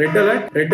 Red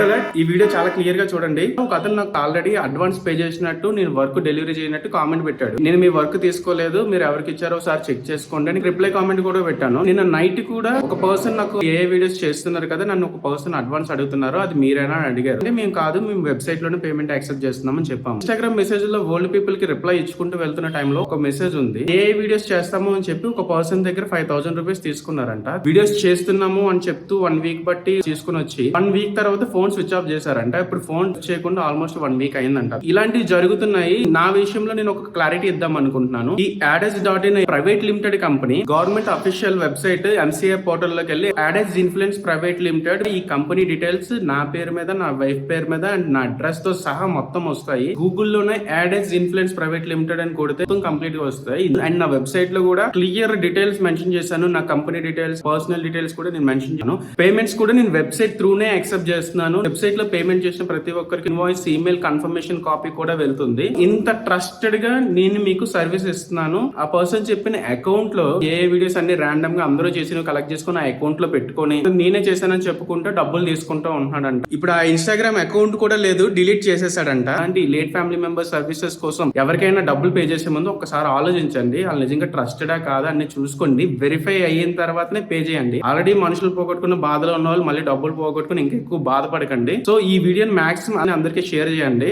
alert ఈ video చాలా clear గా చూడండి. ఒక అతను నాకు ఆల్రెడీ అడ్వాన్స్ పే చేసినట్టు, నేను వర్క్ డెలివరీ చేయనట్టు కామెంట్ పెట్టాడు. నేను మీ వర్క్ తీసుకోలేదు, మీరు ఎవరికి ఇచ్చారో ఒకసారి చెక్ చేసుకోండి అని రిప్లై కామెంట్ కూడా పెట్టాను. నిన్న నైట్ కూడా ఒక పర్సన్ నాకు ఏ వీడియోస్ చేస్తున్నారు కదా, నన్ను ఒక పర్సన్ అడ్వాన్స్ అడుగుతున్నారు, అది మీరేనా అని అడిగారు. అంటే మేము కాదు, మేము వెబ్సైట్ లోనే పేమెంట్ యాక్సెప్ట్ చేస్తున్నామని చెప్పాము. ఇన్స్టాగ్రామ్ మెసేజ్ లో ఓల్డ్ పీపుల్ కి రిప్లై ఇచ్చుకుంటూ వెళ్తున్న టైంలో ఒక మెసేజ్ ఉంది, ఏ వీడియోస్ చేస్తాము అని చెప్పి ఒక పర్సన్ దగ్గర 5,000 రూపీస్ తీసుకున్నారంట. వీడియోస్ చేస్తున్నాము అని చెప్తూ 1 వీక్ బట్టి తీసుకుని వచ్చి 1 వీక్ తర్వాత ఫోన్ స్విచ్ ఆఫ్ చేశారంట. ఇప్పుడు ఫోన్ చేయకుండా ఆల్మోస్ట్ 1 వీక్ అయిందంట. ఇలాంటివి జరుగుతున్నాయి. నా విషయంలో నేను ఒక క్లారిటీ ఇద్దాం అనుకుంటున్నాను. ఈ AdEdge.in private limited company government official website MCA portal లోకి వెళ్ళి AdEdge ఇన్ఫ్లుయెన్స్ ప్రైవేట్ లిమిటెడ్ ఈ కంపెనీ డీటెయిల్స్ నా పేరు మీద, నా వైఫ్ పేరు మీద అండ్ నా అడ్రస్ తో సహా మొత్తం వస్తాయి. గూగుల్లోనే AdEdge ఇన్ఫ్లుయెన్స్ ప్రైవేట్ లిమిటెడ్ అని కొడితే మొత్తం కంప్లీట్ గా వస్తాయి. అండ్ నా వెబ్సైట్ లో కూడా క్లియర్ డీటెయిల్స్ మెన్షన్ చేశాను. నా కంపెనీ డీటెయిల్స్, పర్సనల్ డీటెయిల్స్ కూడా నేను మెన్షన్ చేశాను. పేమెంట్స్ కూడా నేను వెబ్సైట్ త్రూనే యాక్సెప్ట్ చేస్తున్నాను. వెబ్సైట్ లో పేమెంట్ చేసిన ప్రతి ఒక్కరికి ఇన్వాయిస్, ఈమెయిల్ కన్ఫర్మేషన్ కాపీ కూడా వెళ్తుంది. ఇంత ట్రస్టెడ్ గా నేను మీకు సర్వీస్ ఇస్తున్నాను. ఆ పర్సన్ చెప్పిన అకౌంట్ లో ఏ వీడియోస్ అన్ని ర్యాండమ్ గా అందరూ చేసి కలెక్ట్ చేసుకుని ఆ అకౌంట్ లో పెట్టుకుని నేనే చేశానని చెప్పుకుంటూ డబ్బులు తీసుకుంటూ ఉంటున్నాడంట. ఇప్పుడు ఆ ఇన్స్టాగ్రామ్ అకౌంట్ కూడా లేదు, డిలీట్ చేసేసాడంట. అంటే లేట్ ఫ్యామిలీ మెంబర్ సర్వీసెస్ కోసం ఎవరికైనా డబ్బులు పే చేసే ముందు ఒకసారి ఆలోచించండి, వాళ్ళు నిజంగా ట్రస్టెడా కాదా అని చూసుకోండి. వెరిఫై అయిన తర్వాతనే పే చేయండి. ఆల్రెడీ మనుషులు పోగొట్టుకున్న బాధలో ఉన్న వాళ్ళు మళ్ళీ డబ్బులు పోగొట్టుకుని ఇంకెక్కువ బాధపడకండి. సో ఈ వీడియోని మాక్సిమం అందరికీ షేర్ చేయండి.